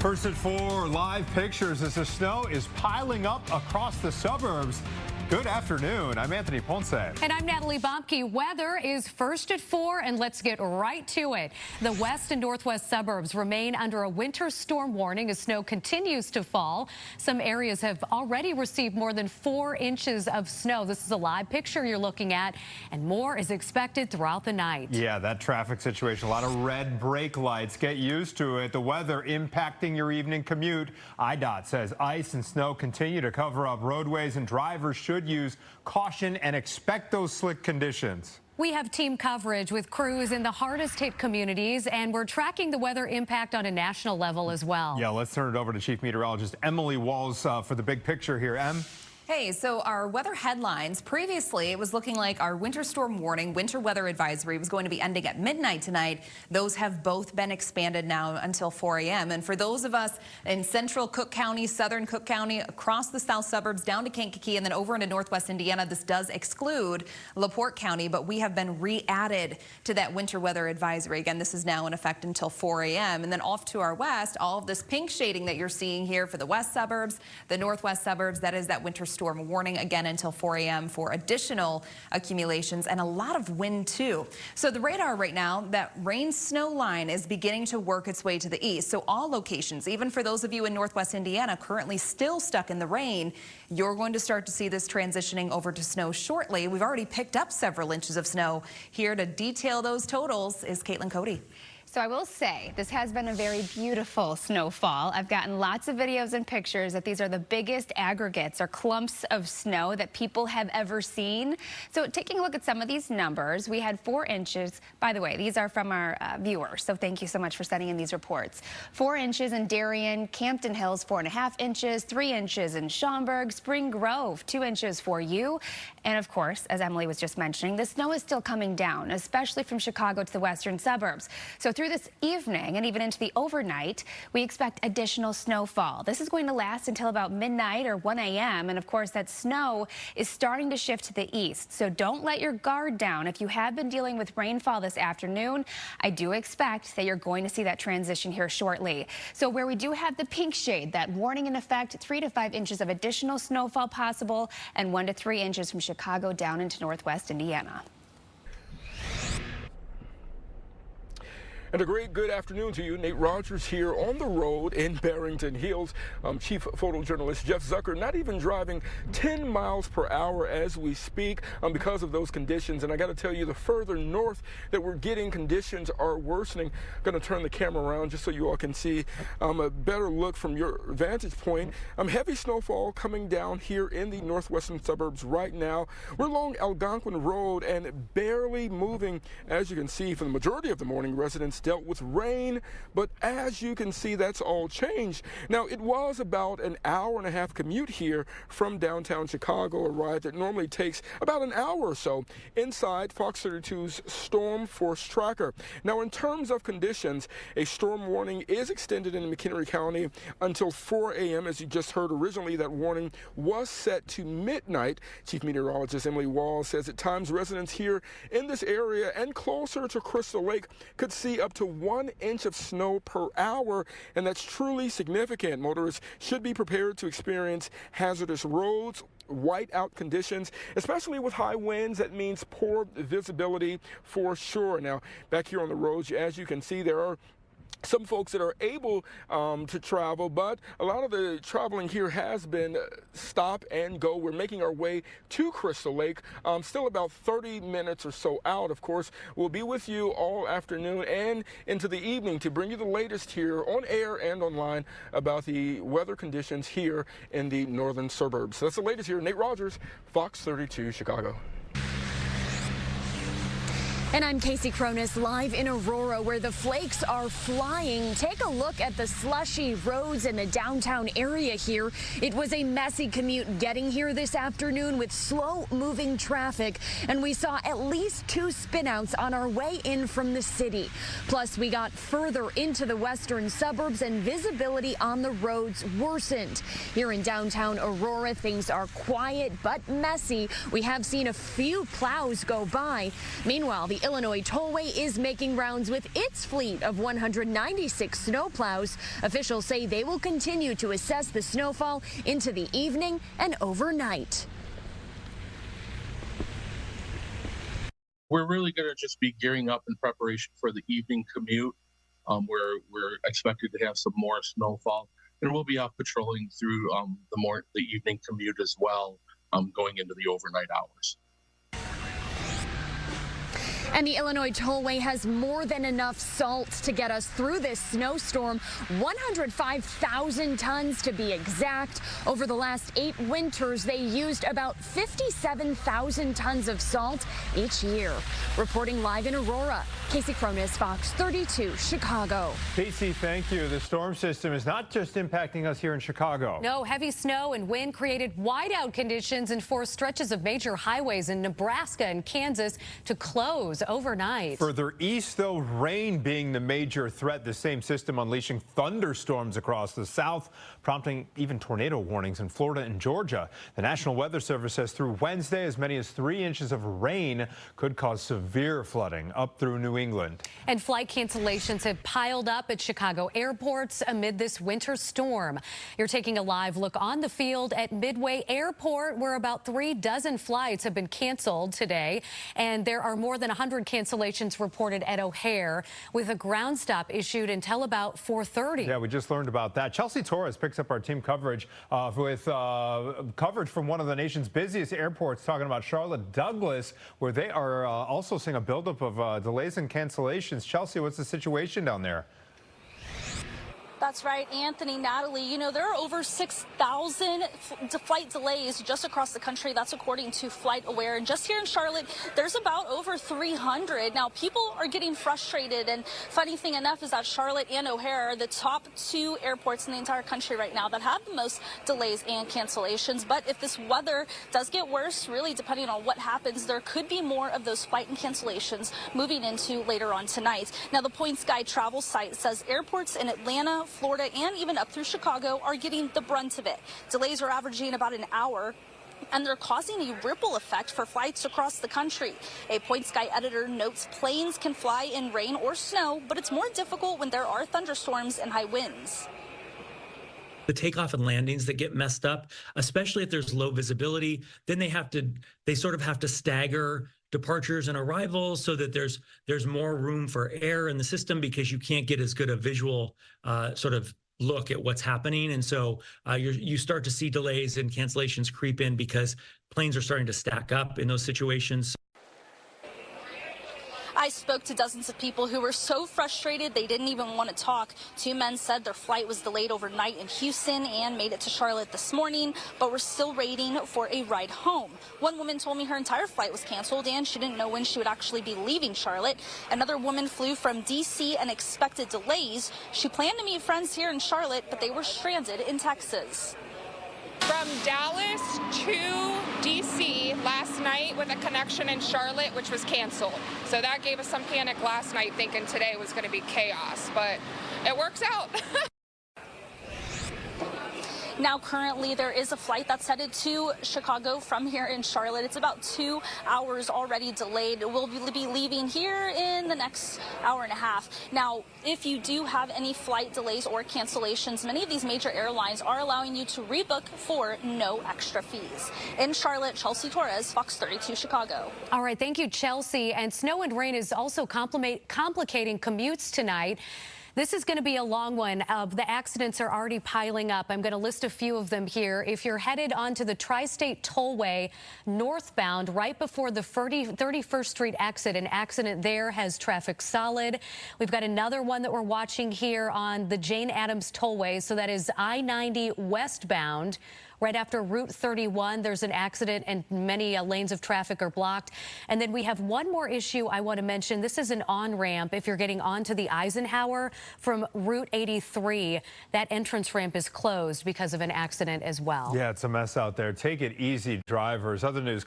First at 4, live pictures as the snow is piling up across the suburbs. Good afternoon. I'm Anthony Ponce. And I'm Natalie Bompke. Weather is first at 4, and let's get right to it. The west and northwest suburbs remain under a winter storm warning as snow continues to fall. Some areas have already received more than 4 inches of snow. This is a live picture you're looking at, and more is expected throughout the night. Yeah, that traffic situation, a lot of red brake lights. Get used to it. The weather impacting your evening commute. IDOT says ice and snow continue to cover up roadways, and drivers should use caution and expect those slick conditions. We have team coverage with crews in the hardest hit communities, and we're tracking the weather impact on a national level as well. Yeah, let's turn it over to Chief Meteorologist Emily Walls for the big picture here. Em? Hey, so our weather headlines, previously it was looking like our winter storm warning, winter weather advisory was going to be ending at midnight tonight. Those have both been expanded now until 4 a.m. And for those of us in central Cook County, southern Cook County, across the south suburbs, down to Kankakee, and then over into northwest Indiana, this does exclude LaPorte County, but we have been re-added to that winter weather advisory. Again, this is now in effect until 4 a.m. And then off to our west, all of this pink shading that you're seeing here for the west suburbs, the northwest suburbs, that is that winter storm warning again until 4 a.m. for additional accumulations and a lot of wind too. So the radar right now, that rain snow line is beginning to work its way to the east. So all locations, even for those of you in northwest Indiana currently still stuck in the rain, you're going to start to see this transitioning over to snow shortly. We've already picked up several inches of snow. Here to detail those totals is Caitlin Cody. So I will say this has been a very beautiful snowfall. I've gotten lots of videos and pictures that these are the biggest aggregates or clumps of snow that people have ever seen. So taking a look at some of these numbers, we had 4 inches. By the way, these are from our viewers, so thank you so much for sending in these reports. 4 inches in Darien, Campton Hills, 4.5 inches, 3 inches in Schaumburg, Spring Grove, 2 inches for you. And of course, as Emily was just mentioning, the snow is still coming down, especially from Chicago to the western suburbs. So through this evening and even into the overnight, we expect additional snowfall. This is going to last until about midnight or 1 a.m. And of course, that snow is starting to shift to the east. So don't let your guard down. If you have been dealing with rainfall this afternoon, I do expect that you're going to see that transition here shortly. So where we do have the pink shade, that warning in effect, 3 to 5 inches of additional snowfall possible and 1 to 3 inches from Chicago down into northwest Indiana. And a great good afternoon to you. Nate Rogers here on the road in Barrington Hills. Chief photojournalist Jeff Zucker not even driving 10 miles per hour as we speak because of those conditions. And I got to tell you, the further north that we're getting, conditions are worsening. Going to turn the camera around just so you all can see a better look from your vantage point. Heavy snowfall coming down here in the northwestern suburbs right now. We're along Algonquin Road and barely moving, as you can see, for the majority of the morning. Residents dealt with rain, but as you can see, that's all changed. Now, it was about an hour-and-a-half commute here from downtown Chicago, a ride that normally takes about an hour or so inside Fox 32's Storm Force Tracker. Now, in terms of conditions, a storm warning is extended in McHenry County until 4 a.m. As you just heard, originally that warning was set to midnight. Chief Meteorologist Emily Walls says at times residents here in this area and closer to Crystal Lake could see up to 1 inch of snow per hour, and that's truly significant. Motorists should be prepared to experience hazardous roads, whiteout conditions, especially with high winds. That means poor visibility for sure. Now, back here on the roads, as you can see, there are some folks that are able to travel, but a lot of the traveling here has been stop and go. We're making our way to Crystal Lake, still about 30 minutes or so out. Of course, we'll be with you all afternoon and into the evening to bring you the latest here on air and online about the weather conditions here in the northern suburbs. So that's the latest here. Nate Rogers, Fox 32, Chicago. And I'm Casey Cronus, live in Aurora, where the flakes are flying. Take a look at the slushy roads in the downtown area here. It was a messy commute getting here this afternoon with slow-moving traffic, and we saw at least 2 spinouts on our way in from the city. Plus, we got further into the western suburbs, and visibility on the roads worsened. Here in downtown Aurora, things are quiet but messy. We have seen a few plows go by. Meanwhile, the Illinois Tollway is making rounds with its fleet of 196 snowplows. Officials say they will continue to assess the snowfall into the evening and overnight. We're really going to just be gearing up in preparation for the evening commute, where we're expected to have some more snowfall, and we'll be out patrolling through the evening commute as well, going into the overnight hours. And the Illinois Tollway has more than enough salt to get us through this snowstorm, 105,000 tons to be exact. Over the last 8 winters, they used about 57,000 tons of salt each year. Reporting live in Aurora, Casey Cronus, Fox 32, Chicago. Casey, thank you. The storm system is not just impacting us here in Chicago. No, heavy snow and wind created whiteout conditions and forced stretches of major highways in Nebraska and Kansas to close overnight. Further east, though, rain being the major threat. The same system unleashing thunderstorms across the south, prompting even tornado warnings in Florida and Georgia. The National Weather Service says through Wednesday, as many as 3 inches of rain could cause severe flooding up through New England. And flight cancellations have piled up at Chicago airports amid this winter storm. You're taking a live look on the field at Midway Airport, where about 3 dozen flights have been canceled today. And there are more than 100 cancellations reported at O'Hare, with a ground stop issued until about 4:30. Yeah, we just learned about that. Chelsea Torres picks up our team coverage with coverage from one of the nation's busiest airports, talking about Charlotte Douglas, where they are also seeing a buildup of delays and cancellations. Chelsea, what's the situation down there? That's right, Anthony, Natalie. You know, there are over 6,000 flight delays just across the country. That's according to FlightAware. And just here in Charlotte, there's about over 300. Now, people are getting frustrated. And funny thing enough is that Charlotte and O'Hare are the top 2 airports in the entire country right now that have the most delays and cancellations. But if this weather does get worse, really depending on what happens, there could be more of those flight and cancellations moving into later on tonight. Now, the Points Guide travel site says airports in Atlanta, Florida, and even up through Chicago are getting the brunt of it. Delays are averaging about an hour, and they're causing a ripple effect for flights across the country. A Points Guide editor notes planes can fly in rain or snow, but it's more difficult when there are thunderstorms and high winds. The takeoff and landings that get messed up, especially if there's low visibility, then they sort of have to stagger departures and arrivals so that there's more room for error in the system, because you can't get as good a visual sort of look at what's happening. And so you start to see delays and cancellations creep in because planes are starting to stack up in those situations. I spoke to dozens of people who were so frustrated they didn't even want to talk. 2 men said their flight was delayed overnight in Houston and made it to Charlotte this morning, but were still waiting for a ride home. One woman told me her entire flight was canceled and she didn't know when she would actually be leaving Charlotte. Another woman flew from D.C. and expected delays. She planned to meet friends here in Charlotte, but they were stranded in Texas. From Dallas to D.C. last night with a connection in Charlotte, which was canceled. So that gave us some panic last night, thinking today was going to be chaos, but it works out. Now, currently, there is a flight that's headed to Chicago from here in Charlotte. It's about 2 hours already delayed. We'll be leaving here in the next hour and a half. Now, if you do have any flight delays or cancellations, many of these major airlines are allowing you to rebook for no extra fees. In Charlotte, Chelsea Torres, Fox 32, Chicago. All right, thank you, Chelsea. And snow and rain is also complicating commutes tonight. This is going to be a long one. The accidents are already piling up. I'm going to list a few of them here. If you're headed onto the Tri-State Tollway northbound, right before the 31st Street exit, an accident there has traffic solid. We've got another one that we're watching here on the Jane Addams Tollway. So that is I-90 westbound. Right after Route 31, there's an accident and many lanes of traffic are blocked. And then we have one more issue I want to mention. This is an on-ramp if you're getting onto the Eisenhower from Route 83. That entrance ramp is closed because of an accident as well. Yeah, it's a mess out there. Take it easy, drivers. Other news.